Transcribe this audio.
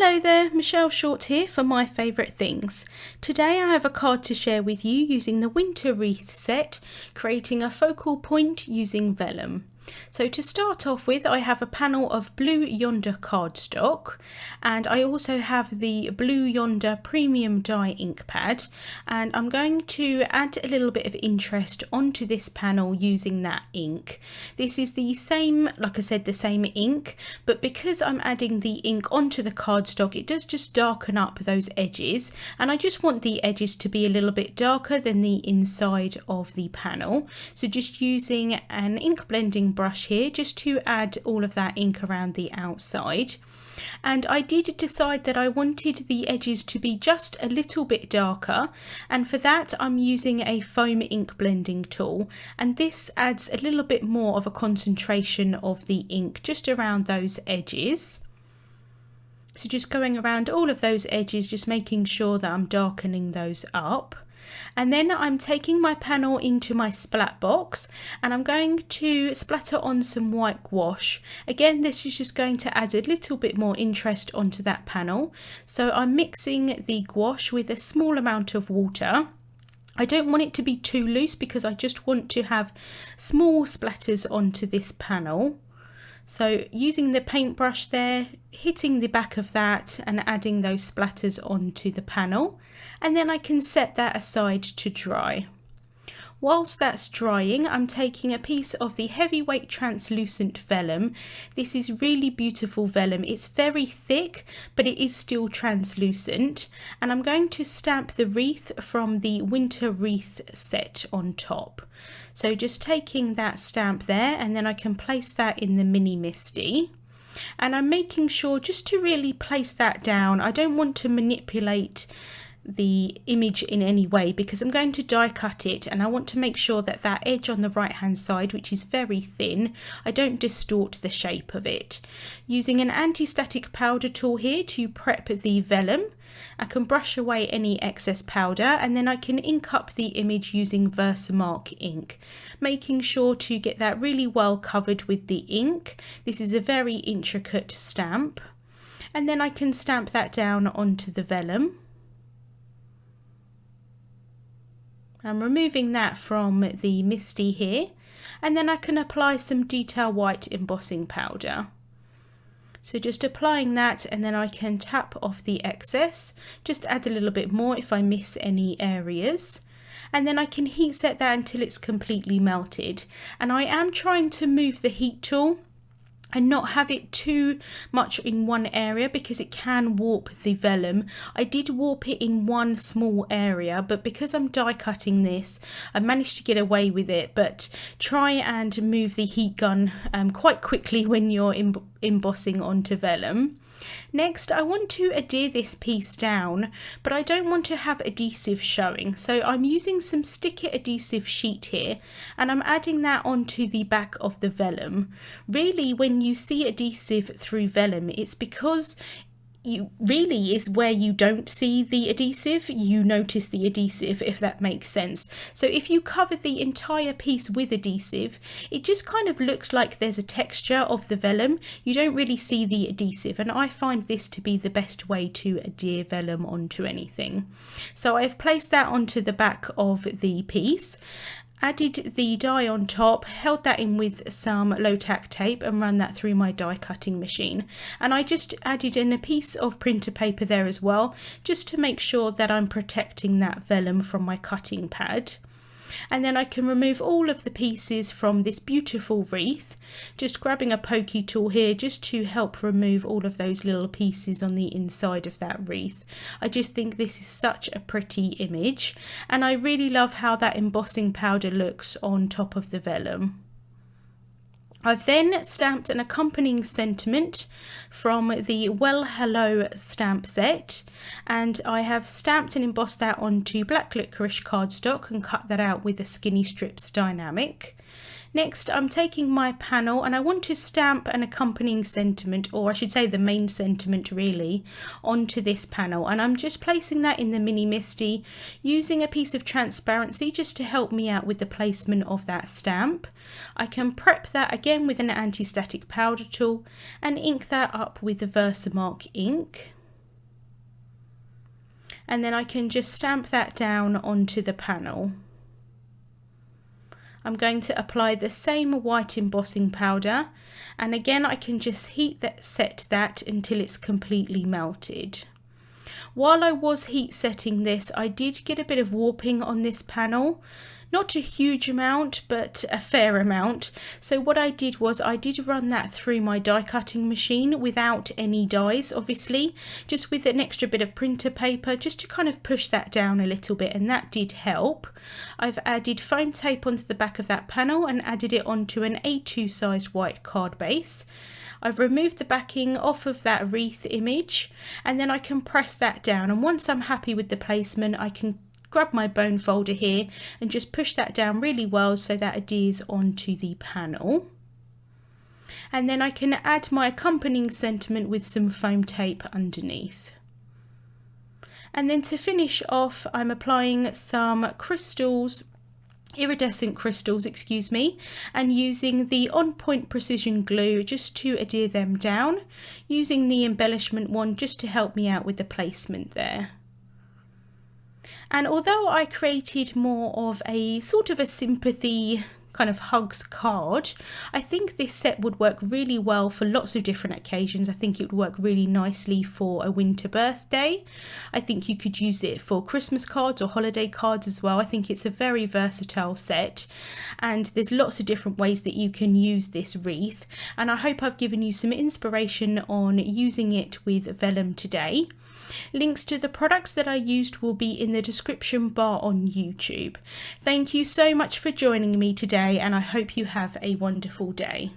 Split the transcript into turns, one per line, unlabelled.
Hello there, Michelle Short here for My Favourite Things. Today I have a card to share with you using the Winter Wreath set, creating a focal point using vellum. So to start off with, I have a panel of blue Yonder cardstock, and I also have the blue Yonder premium dye ink pad, and I'm going to add a little bit of interest onto this panel using that ink. This is the same, like I said, the same ink, but because I'm adding the ink onto the cardstock, it does just darken up those edges, and I just want the edges to be a little bit darker than the inside of the panel. So just using an ink blending brush here just to add all of that ink around the outside. And I did decide that I wanted the edges to be just a little bit darker, and for that I'm using a foam ink blending tool, and this adds a little bit more of a concentration of the ink just around those edges. So just going around all of those edges, just making sure that I'm darkening those up. And then I'm taking my panel into my splat box and I'm going to splatter on some white gouache. Again, this is just going to add a little bit more interest onto that panel. So I'm mixing the gouache with a small amount of water. I don't want it to be too loose because I just want to have small splatters onto this panel. So using the paintbrush there, hitting the back of that and adding those splatters onto the panel, and then I can set that aside to dry. Whilst that's drying, I'm taking a piece of the heavyweight translucent vellum. This is really beautiful vellum. It's very thick, but it is still translucent. And I'm going to stamp the wreath from the Winter Wreath set on top. So just taking that stamp there, and then I can place that in the mini MISTI. And I'm making sure just to really place that down. I don't want to manipulate the image in any way because I'm going to die cut it, and I want to make sure that that edge on the right hand side, which is very thin, I don't distort the shape of it. Using an anti-static powder tool here to prep the vellum, I can brush away any excess powder, and then I can ink up the image using Versamark ink, making sure to get that really well covered with the ink. This is a very intricate stamp, and then I can stamp that down onto the vellum. I'm removing that from the MISTI here, and then I can apply some detail white embossing powder. So just applying that, and then I can tap off the excess, just add a little bit more if I miss any areas. And then I can heat set that until it's completely melted. And I am trying to move the heat tool and not have it too much in one area because it can warp the vellum. I did warp it in one small area, but because I'm die cutting this, I managed to get away with it. But try and move the heat gun quite quickly when you're embossing onto vellum. Next, I want to adhere this piece down, but I don't want to have adhesive showing. So I'm using some sticky adhesive sheet here, and I'm adding that onto the back of the vellum. Really, when you see adhesive through vellum, it's because you really is where you don't see the adhesive, you notice the adhesive, if that makes sense. So if you cover the entire piece with adhesive, it just kind of looks like there's a texture of the vellum. You don't really see the adhesive, and I find this to be the best way to adhere vellum onto anything. So I've placed that onto the back of the piece, added the die on top, held that in with some low tack tape and ran that through my die cutting machine. And I just added in a piece of printer paper there as well, just to make sure that I'm protecting that vellum from my cutting pad. And then I can remove all of the pieces from this beautiful wreath, just grabbing a pokey tool here just to help remove all of those little pieces on the inside of that wreath. I just think this is such a pretty image, and I really love how that embossing powder looks on top of the vellum. I've then stamped an accompanying sentiment from the Well Hello stamp set, and I have stamped and embossed that onto black licorice cardstock and cut that out with a skinny strips Die-namic. Next, I'm taking my panel and I want to stamp an accompanying sentiment, or I should say the main sentiment really, onto this panel, and I'm just placing that in the mini MISTI using a piece of transparency just to help me out with the placement of that stamp. I can prep that again with an anti-static powder tool and ink that up with the Versamark ink. and then I can just stamp that down onto the panel. I'm going to apply the same white embossing powder, and again I can just set that until it's completely melted. While I was heat setting this, I did get a bit of warping on this panel. Not a huge amount, but a fair amount. So what I did was I did run that through my die cutting machine without any dies, obviously, just with an extra bit of printer paper, just to kind of push that down a little bit, and that did help. I've added foam tape onto the back of that panel and added it onto an A2 sized white card base. I've removed the backing off of that wreath image, and then I can press that down, and once I'm happy with the placement, I can grab my bone folder here and just push that down really well so that adheres onto the panel. And then I can add my accompanying sentiment with some foam tape underneath. And then to finish off, I'm applying some crystals, iridescent crystals, excuse me, and using the On Point Precision glue just to adhere them down, using the embellishment one just to help me out with the placement there. And although I created more of a sort of a sympathy kind of hugs card, I think this set would work really well for lots of different occasions. I think it would work really nicely for a winter birthday. I think you could use it for Christmas cards or holiday cards as well. I think it's a very versatile set, and there's lots of different ways that you can use this wreath, and I hope I've given you some inspiration on using it with vellum today. Links to the products that I used will be in the description bar on YouTube. Thank you so much for joining me today, and I hope you have a wonderful day.